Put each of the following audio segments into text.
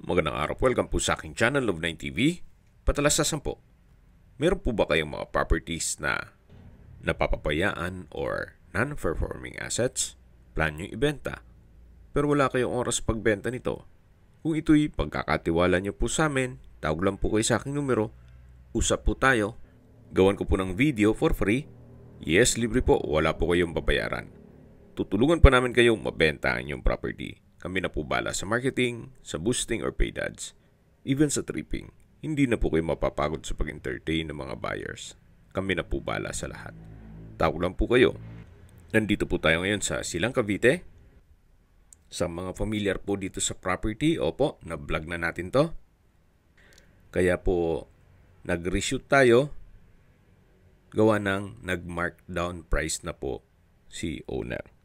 Magandang araw po. Welcome po sa aking channel, Love9 TV. Patalasasan po, meron po ba kayong mga properties na napapabayaan or non-performing assets? Plan nyo ibenta, pero wala kayong oras pagbenta nito. Kung ito'y pagkakatiwala nyo po sa amin, tawag lang po kayo sa aking numero, usap po tayo, gawan ko po ng video for free. Yes, libre po, wala po kayong babayaran. Tutulungan pa namin kayong mabenta ang inyong property. Kami na po bala sa marketing, sa boosting or paid ads, even sa tripping. Hindi na po kayo mapapagod sa pag-entertain ng mga buyers. Kami na po bala sa lahat. Tawag lang po kayo. Nandito po tayo ngayon sa Silang Cavite. Sa mga familiar po dito sa property, opo, na-vlog na natin to. Kaya po, nag-reshoot tayo. Gawa ng nag-markdown price na po si owner.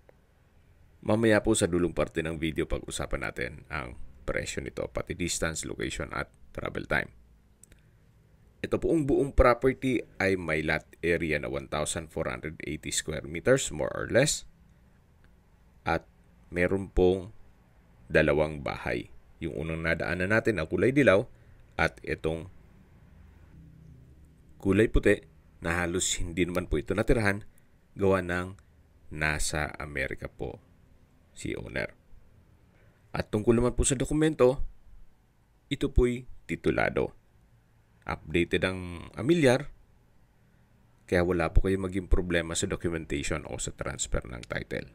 Mamaya po sa dulong parte ng video pag-usapan natin ang presyo nito, pati distance, location at travel time. Ito po ang buong property ay may lot area na 1,480 square meters more or less. At meron pong dalawang bahay. Yung unang nadaanan natin ang kulay dilaw at itong kulay puti na halos hindi naman po ito natirahan, gawa ng nasa Amerika po si owner. At tungkol naman po sa dokumento, ito po'y titulado. Updated ang amilyar, kaya wala po kayo maging problema sa documentation o sa transfer ng title.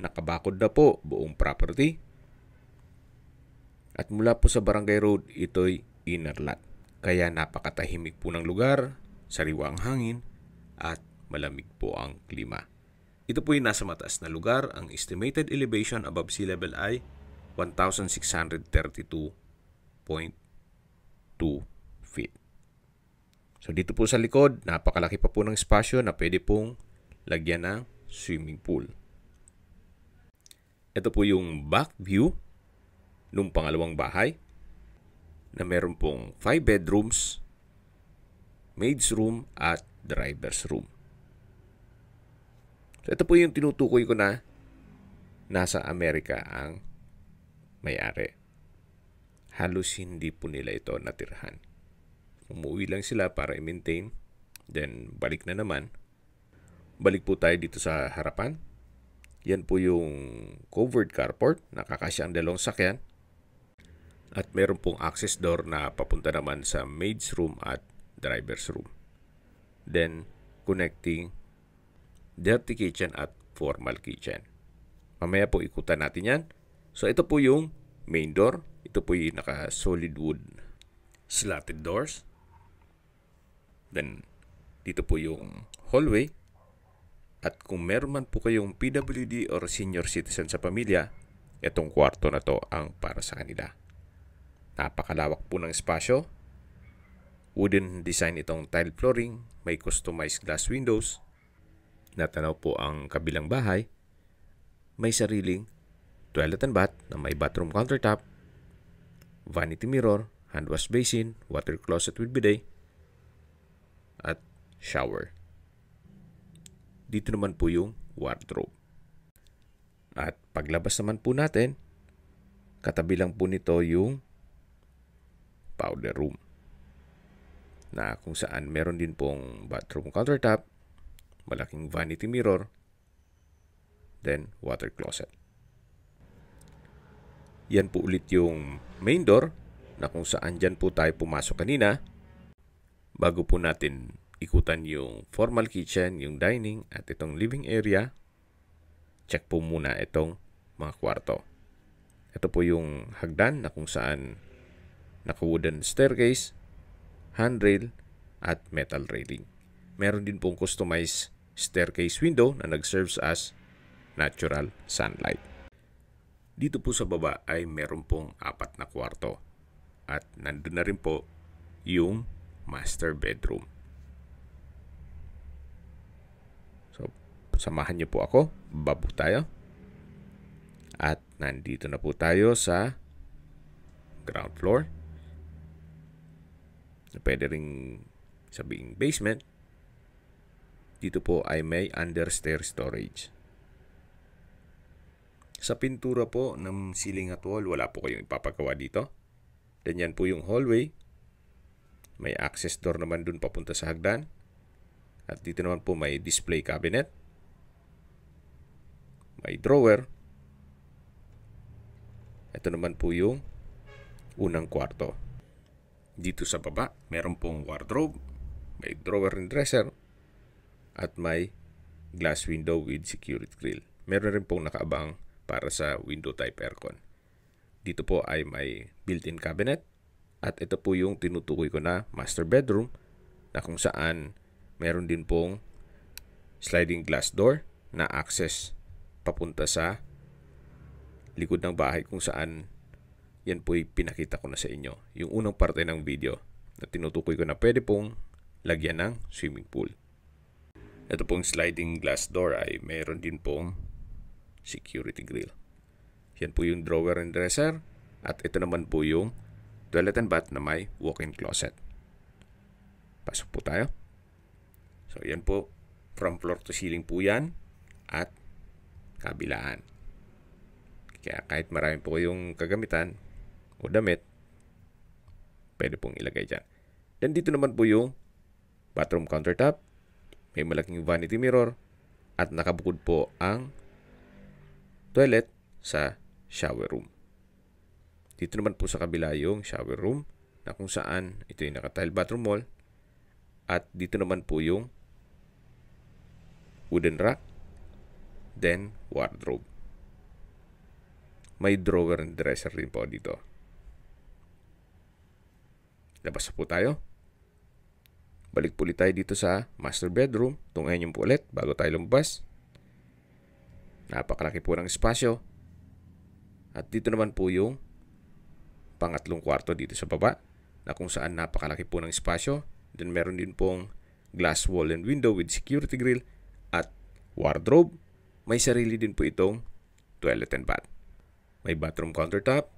Nakabakod na po buong property. At mula po sa Barangay Road, ito'y inner lot. Kaya napakatahimik po ng lugar, sariwang hangin, at malamig po ang klima. Ito po yung nasa mataas na lugar. Ang estimated elevation above sea level ay 1,632.2 feet. So dito po sa likod, napakalaki pa po ng espasyo na pwede pong lagyan ng swimming pool. Ito po yung back view ng pangalawang bahay na meron pong 5 bedrooms, maid's room at driver's room. So ito po yung tinutukoy ko na nasa Amerika ang may-ari. Halos hindi po nila ito natirhan. Umuwi lang sila para i-maintain, then balik na naman. Balik po tayo dito sa harapan. Yan po yung covered carport, nakakasya ang dalawang sakyan. At meron pong access door na papunta naman sa maid's room at driver's room. Then connecting dirty kitchen at formal kitchen. Mamaya po ikutan natin yan. So ito po yung main door. Ito po yung naka solid wood slatted doors. Then dito po yung hallway. At kung meron man po kayong PWD or senior citizen sa pamilya, itong kwarto na to ang para sa kanila. Napakalawak po ng espasyo. Wooden design itong tile flooring. May customized glass windows. Natanaw po ang kabilang bahay. May sariling toilet and bath na may bathroom countertop, vanity mirror, hand wash basin, water closet with bidet, at shower. Dito naman po yung wardrobe. At paglabas naman po natin, katabi lang po nito yung powder room, na kung saan meron din pong bathroom countertop, malaking vanity mirror, then water closet. Yan po ulit yung main door na kung saan dyan po tayo pumasok kanina bago po natin ikutan yung formal kitchen, yung dining at itong living area. Check po muna itong mga kwarto. Ito po yung hagdan na kung saan naka-wooden staircase, handrail at metal railing. Meron din pong customized staircase window na nag-serves as natural sunlight. Dito po sa baba ay meron pong 4 na kwarto. At nandun na rin po yung master bedroom. So, samahan niyo po ako. Baba tayo. At nandito na po tayo sa ground floor. Pwede ring sabing basement. Dito po ay may understair storage. Sa pintura po ng ceiling at wall, wala po kayong ipapagawa dito. Then yan po yung hallway. May access door naman dun papunta sa hagdan. At dito naman po may display cabinet. May drawer. Ito naman po yung unang kwarto. Dito sa baba, meron pong wardrobe, may drawer and dresser, at may glass window with security grill. Meron rin pong nakaabang para sa window type aircon. Dito po ay may built-in cabinet. At ito po yung tinutukoy ko na master bedroom na kung saan meron din pong sliding glass door na access papunta sa likod ng bahay kung saan yan po'y pinakita ko na sa inyo. Yung unang parte ng video na tinutukoy ko na pwede pong lagyan ng swimming pool. Ito pong sliding glass door ay meron din pong security grill. Yan po yung drawer and dresser. At ito naman po yung toilet and bath na may walk-in closet. Pasok po tayo. So, yan po. From floor to ceiling po yan. At kabilaan. Kaya kahit marami po yung kagamitan o damit, pwede pong ilagay dyan. Then dito naman po yung bathroom countertop. May malaking vanity mirror. At nakabukod po ang toilet sa shower room. Dito naman po sa kabila yung shower room na kung saan ito yung naka-tile bathroom wall. At dito naman po yung wooden rack. Then wardrobe. May drawer and dresser rin po dito. Labas po tayo. Balik po ulit tayo dito sa master bedroom. Tungayin niyo po ulit bago tayo lumabas. Napakalaki po ng espasyo. At dito naman po yung pangatlong kwarto dito sa baba na kung saan napakalaki po ng espasyo. Then meron din pong glass wall and window with security grill at wardrobe. May sarili din po itong toilet and bath. May bathroom countertop,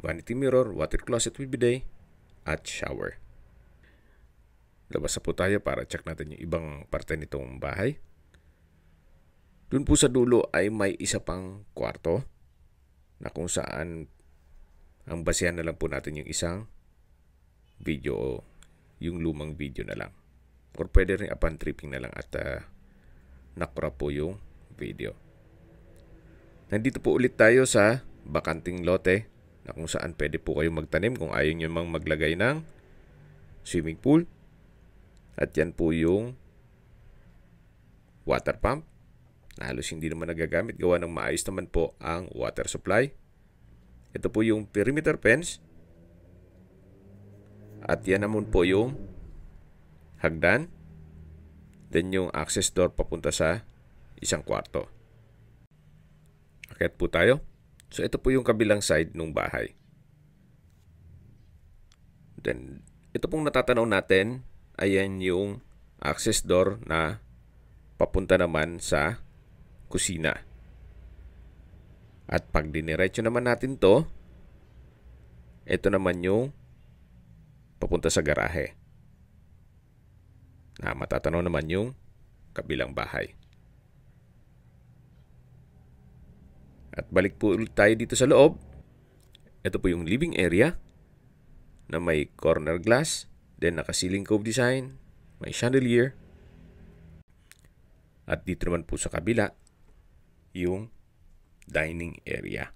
vanity mirror, water closet with bidet, at shower. Labas na po tayo para check natin yung ibang parte nitong bahay. Doon po sa dulo ay may isa pang kwarto na kung saan ang basehan na lang po natin yung isang video o yung lumang video na lang. Or pwede rin upon tripping na lang at nakrop po yung video. Nandito po ulit tayo sa bakanting lote na kung saan pwede po kayo magtanim kung ayaw nyo mang maglagay ng swimming pool. At yan po yung water pump na halos hindi naman nagagamit. Gawa ng maayos naman po ang water supply. Ito po yung perimeter fence. At yan naman po yung hagdan. Then yung access door papunta sa isang kwarto. Akyat po tayo. So ito po yung kabilang side ng bahay. Then ito pong natatanaw natin, ayan yung access door na papunta naman sa kusina. At pag diniretso naman natin to, ito naman yung papunta sa garahe. Na matatanaw naman yung kabilang bahay. At balik po ulit tayo dito sa loob. Ito po yung living area na may corner glass, then naka-ceiling cove design, may chandelier. At dito naman po sa kabila, yung dining area.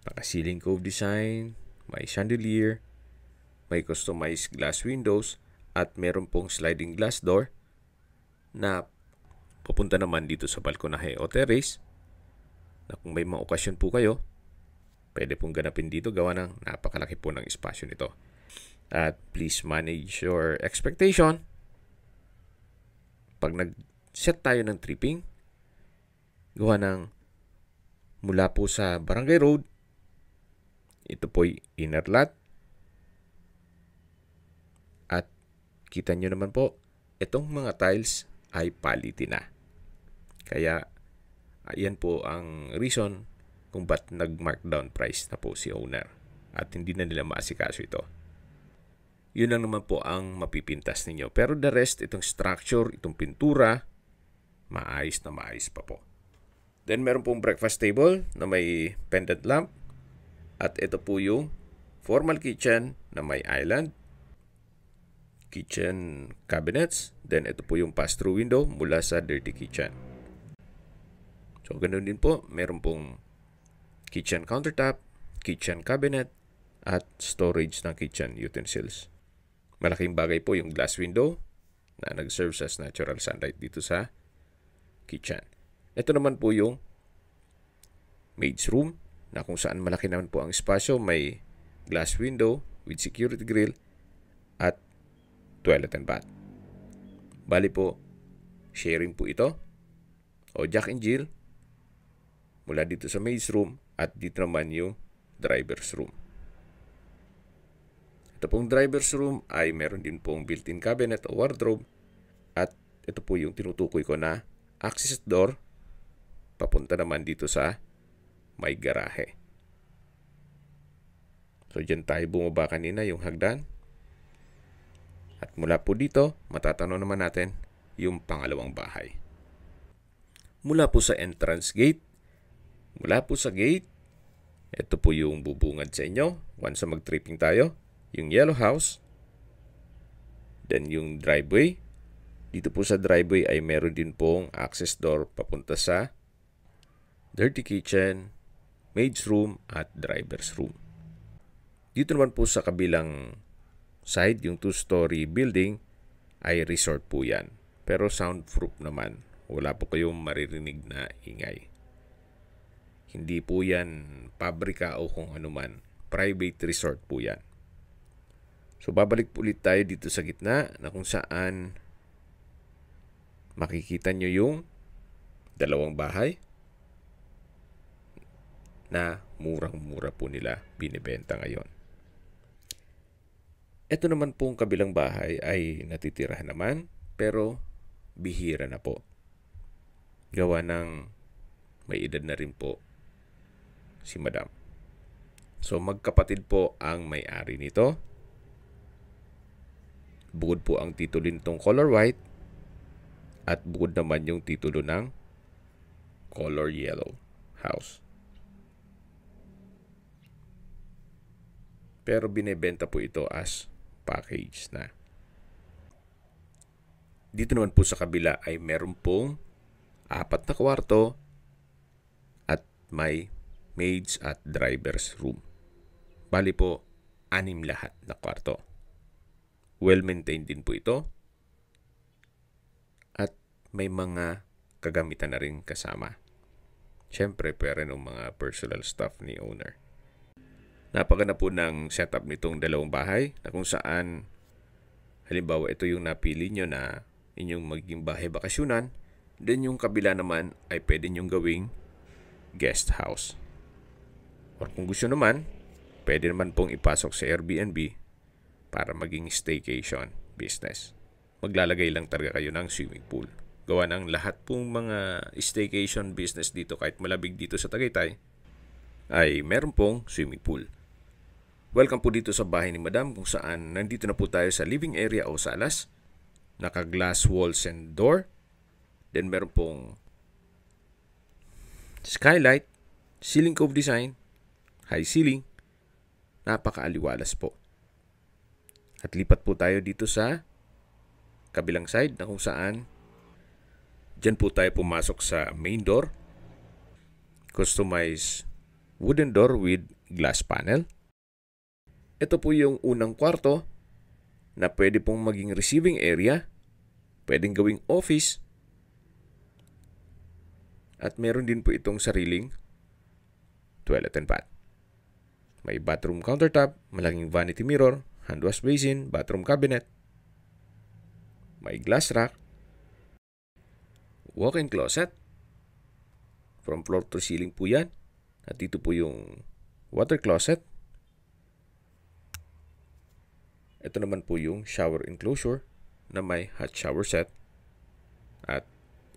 Naka-ceiling cove design, may chandelier, may customized glass windows, at meron pong sliding glass door na papunta naman dito sa balkonahe o terrace na kung may mga okasyon po kayo, pwede pong ganapin dito gawa ng napakalaki po ng espasyo nito. At please manage your expectation. Pag nag-set tayo ng tripping, gawa ng mula po sa Barangay Road, ito po'y inner lot. At kita nyo naman po, itong mga tiles ay paliti na. Kaya, ayan po ang reason kung ba't nag-markdown price na po si owner. At hindi na nila maasikaso ito. Yun lang naman po ang mapipintas ninyo. Pero the rest, itong structure, itong pintura, maayos na maayos pa po. Then meron pong breakfast table na may pendant lamp. At ito po yung formal kitchen na may island, kitchen cabinets, then ito po yung pass-through window mula sa dirty kitchen. So, ganoon din po, meron pong kitchen countertop, kitchen cabinet, at storage ng kitchen utensils. Malaking bagay po yung glass window na nag-serves as natural sunlight dito sa kitchen. Ito naman po yung maid's room na kung saan malaki naman po ang espasyo. May glass window with security grill at toilet and bath. Bali po, sharing po ito o Jack and Jill mula dito sa maid's room at dito naman yung driver's room. Ito pong driver's room ay meron din pong built-in cabinet o wardrobe at ito po yung tinutukoy ko na access door papunta naman dito sa may garahe. So dyan tayo bumaba kanina yung hagdan. At mula po dito, matatanaw naman natin yung pangalawang bahay. Mula po sa entrance gate, mula po sa gate, ito po yung bubungad sa inyo once mag-tripping tayo. Yung yellow house, then yung driveway. Dito po sa driveway ay meron din pong access door papunta sa dirty kitchen, maid's room, at driver's room. Dito naman po sa kabilang side, yung 2-story building, ay resort po yan. Pero soundproof naman. Wala po kayong maririnig na ingay. Hindi po yan pabrika o kung ano man. Private resort po yan. So, babalik po ulit tayo dito sa gitna na kung saan makikita nyo yung dalawang bahay na murang-mura po nila binibenta ngayon. Ito naman pong kabilang bahay ay natitirahan naman pero bihira na po. Gawa ng may edad na rin po si Madam. So, magkapatid po ang may-ari nito. Bukod po ang titulo nitong color white at bukod naman yung titulo ng color yellow house. Pero binebenta po ito as package na. Dito naman po sa kabila ay meron pong 4 na kwarto at may maids at driver's room. Bali po, 6 lahat na kwarto. Well-maintained din po ito. At may mga kagamitan na rin kasama. Siyempre, pwera ng mga personal stuff ni owner. Napaganda po ng setup nitong dalawang bahay na kung saan halimbawa ito yung napili nyo na inyong magiging bahay bakasyunan, then yung kabila naman ay pwede nyong gawing guest house. Or kung gusto naman, pwede naman pong ipasok sa Airbnb para maging staycation business. Maglalagay lang talaga kayo ng swimming pool. Gawa ng lahat pong mga staycation business dito kahit malabig dito sa Tagaytay ay meron pong swimming pool. Welcome po dito sa bahay ni Madam kung saan nandito na po tayo sa living area o salas. Naka-glass walls and door. Then meron pong skylight, ceiling cove design, high ceiling. Napaka-aliwalas po. At lipat po tayo dito sa kabilang side na kung saan dyan po tayo pumasok sa main door. Customized wooden door with glass panel. Ito po yung unang kwarto na pwede pong maging receiving area, pwedeng gawing office, at meron din po itong sariling toilet and bath. May bathroom countertop, malaking vanity mirror, hand wash basin, bathroom cabinet, may glass rack, walk-in closet, from floor to ceiling po yan, at dito po yung water closet. Ito naman po yung shower enclosure na may hot shower set at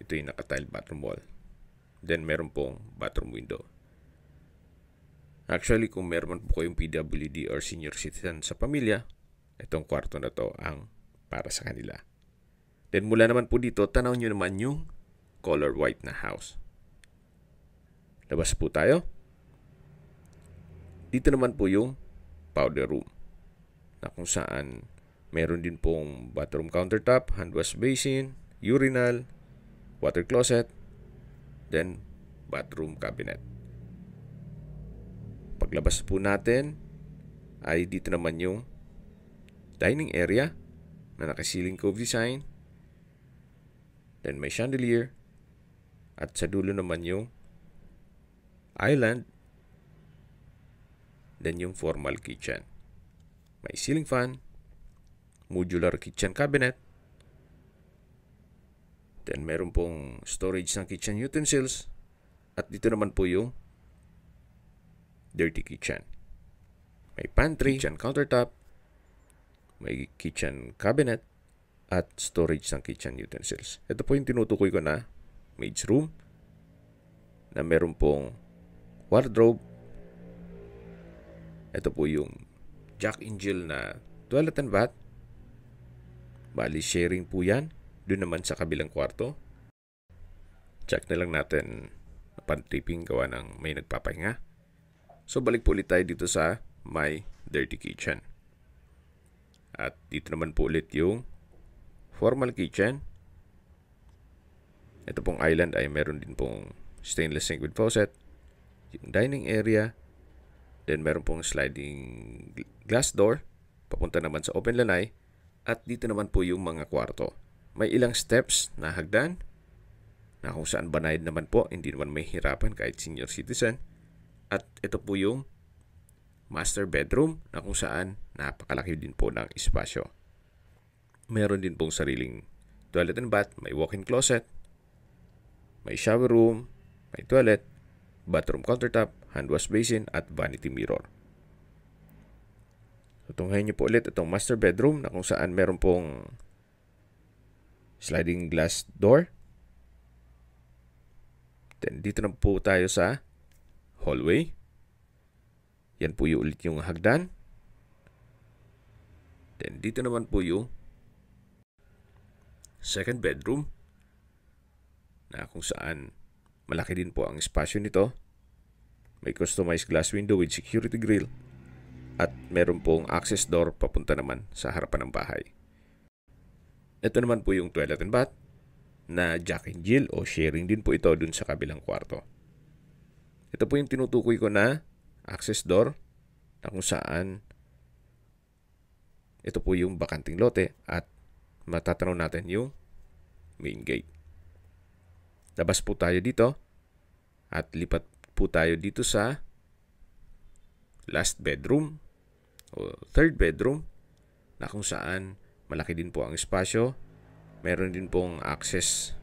ito yung naka-tile bathroom wall. Then meron pong bathroom window. Actually, kung meron po kayong PWD or senior citizen sa pamilya, itong kwarto na to ang para sa kanila. Then mula naman po dito, tanaw nyo naman yung color white na house. Labas po tayo. Dito naman po yung powder room na kung saan meron din pong bathroom countertop, hand wash basin, urinal, water closet, then bathroom cabinet. Paglabas po natin ay dito naman yung dining area na naka-ceiling cove design. Then may chandelier. At sa dulo naman yung island. Then yung formal kitchen. May ceiling fan. Modular kitchen cabinet. Then meron pong storage ng kitchen utensils. At dito naman po yung dirty kitchen. May pantry, kitchen countertop, may kitchen cabinet, at storage ng kitchen utensils. Ito po yung tinutukoy ko na maid's room na meron pong wardrobe. Ito po yung Jack and Jill na toilet and bath. Bali, sharing po yan. Doon naman sa kabilang kwarto. Check na lang natin na pan-tripping gawa ng may nagpapahinga. So, balik po ulit tayo dito sa my dirty kitchen. At dito naman po ulit yung formal kitchen. Ito pong island ay meron din pong stainless sink with faucet. Yung dining area. Then meron pong sliding glass door. Papunta naman sa open lanai. At dito naman po yung mga kwarto. May ilang steps na hagdan. Na kung saan banayad naman po. Hindi naman may hirapan kahit senior citizen. At ito po yung master bedroom na kung saan napakalaki din po ng espasyo. Meron din pong sariling toilet and bath, may walk-in closet, may shower room, may toilet, bathroom countertop, hand wash basin, at vanity mirror. So, tunghayin niyo po ulit itong master bedroom na kung saan meron pong sliding glass door. Then dito na po tayo sa hallway. Yan po yung ulit yung hagdan. Then dito naman po yung second bedroom na kung saan malaki din po ang espasyo nito. May customized glass window with security grill at meron pong access door papunta naman sa harapan ng bahay. Ito naman po yung toilet and bath na Jack and Jill o sharing din po ito dun sa kabilang kwarto. Ito po yung tinutukoy ko na access door na kung saan ito po yung bakanting lote at matatanaw natin yung main gate. Labas po tayo dito at lipat po tayo dito sa last bedroom o third bedroom na kung saan malaki din po ang espasyo. Meron din pong access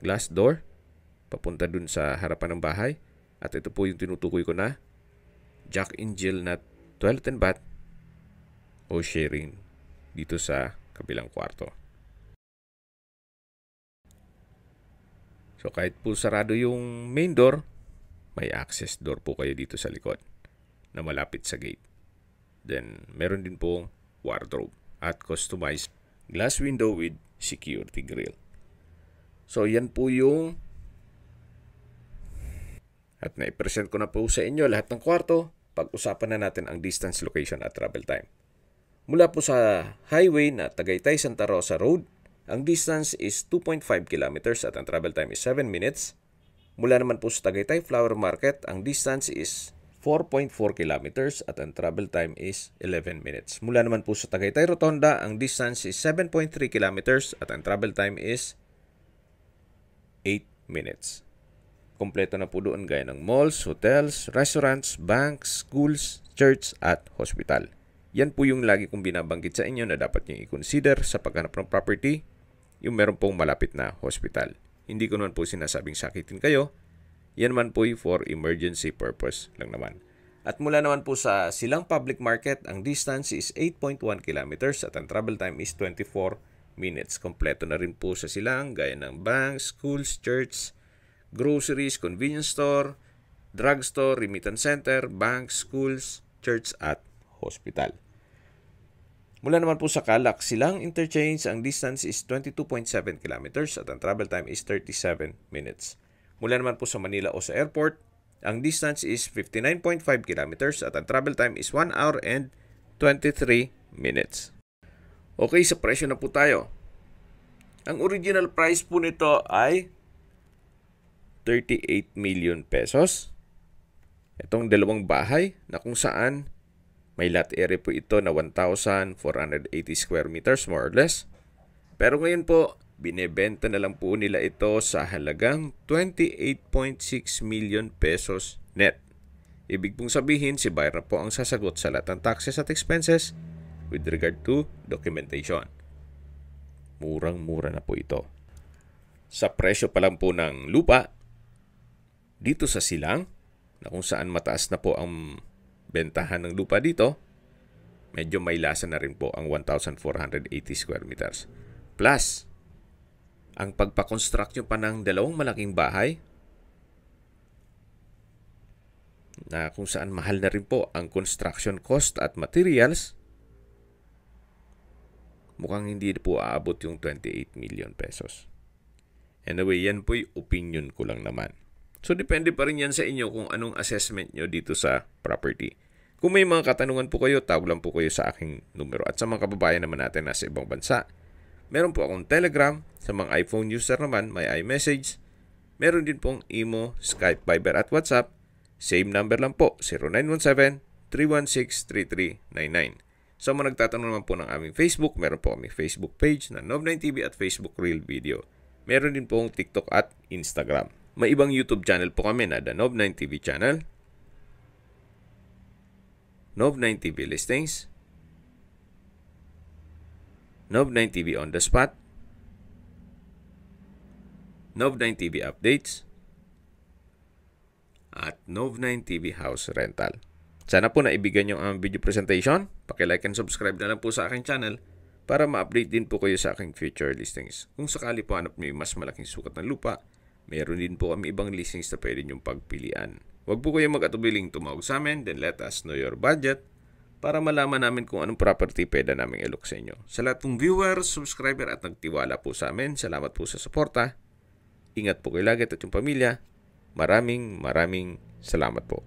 glass door papunta dun sa harapan ng bahay. At ito po yung tinutukoy ko na Jack and Jill na toilet and bath o sharing dito sa kabilang kwarto. So kahit po sarado yung main door, may access door po kayo dito sa likod na malapit sa gate. Then meron din pong wardrobe at customized glass window with security grill. So yan po yung at na-present ko na po sa inyo lahat ng kwarto. Pag-usapan na natin ang distance, location at travel time. Mula po sa highway na Tagaytay Santa Rosa Road, ang distance is 2.5 kilometers at ang travel time is 7 minutes. Mula naman po sa Tagaytay Flower Market, ang distance is 4.4 kilometers at ang travel time is 11 minutes. Mula naman po sa Tagaytay Rotonda, ang distance is 7.3 kilometers at ang travel time is 8 minutes. Kompleto na po doon gaya ng malls, hotels, restaurants, banks, schools, church at hospital. Yan po yung lagi kong binabanggit sa inyo na dapat nyo i-consider sa paghanap ng property, yung meron pong malapit na hospital. Hindi ko naman po sinasabing sakitin kayo. Yan man po for emergency purpose lang naman. At mula naman po sa Silang Public Market, ang distance is 8.1 kilometers at ang travel time is 24 minutes. Kompleto na rin po sa Silang gaya ng banks, schools, church, groceries, convenience store, drugstore, remittance center, banks, schools, church at hospital. Mula naman po sa Calac, Silang Interchange, ang distance is 22.7 kilometers at ang travel time is 37 minutes. Mula naman po sa Manila o sa airport, Ang distance is 59.5 kilometers at ang travel time is 1 hour and 23 minutes. Okay, sa presyo na po tayo. Ang original price po nito ay 38 million pesos. Itong dalawang bahay na kung saan may lot area po ito na 1,480 square meters more or less. Pero ngayon po, binebenta na lang po nila ito sa halagang 28.6 million pesos net. Ibig pong sabihin, si buyer na po ang sasagot sa lahat ng taxes at expenses with regard to documentation. Murang-mura na po ito. Sa presyo pa lang po ng lupa, dito sa Silang, na kung saan mataas na po ang bentahan ng lupa dito, medyo may lasa na rin po ang 1,480 square meters. Plus, ang pagpakonstruct nyo pa ng dalawang malaking bahay, na kung saan mahal na rin po ang construction cost at materials, mukhang hindi po aabot yung 28 million pesos. Anyway, yan po yung opinion ko lang naman. So, depende pa rin yan sa inyo kung anong assessment nyo dito sa property. Kung may mga katanungan po kayo, tawag lang po kayo sa aking numero. At sa mga kababayan naman natin nasa ibang bansa, meron po akong Telegram. Sa mga iPhone user naman, may iMessage. Meron din pong Imo, Skype, Viber at WhatsApp. Same number lang po, 0917-316-3399. Sa mga nagtatanong naman po ng aming Facebook, meron po kami Facebook page na Nov9TV at Facebook Real Video. Meron din pong TikTok at Instagram. May ibang YouTube channel po kami na The Nov9TV channel, Nov9TV Listings, Nov9TV On The Spot, Nov9TV Updates, at Nov9TV House Rental. Sana po naibigan nyo ang video presentation. Paki-like and subscribe na lang po sa aking channel para ma-update din po kayo sa aking future listings. Kung sakali po hanap nyo yung mas malaking sukat ng lupa, meron din po kami ibang listings na pwede nyong pagpilian. Huwag po kayo mag-atubiling tumawag sa amin, then let us know your budget para malaman namin kung anong property pwede naming ilok sa inyo. Sa lahat pong viewers, subscriber at nagtiwala po sa amin, salamat po sa suporta. Ingat po kayo lagi at yung pamilya. Maraming salamat po.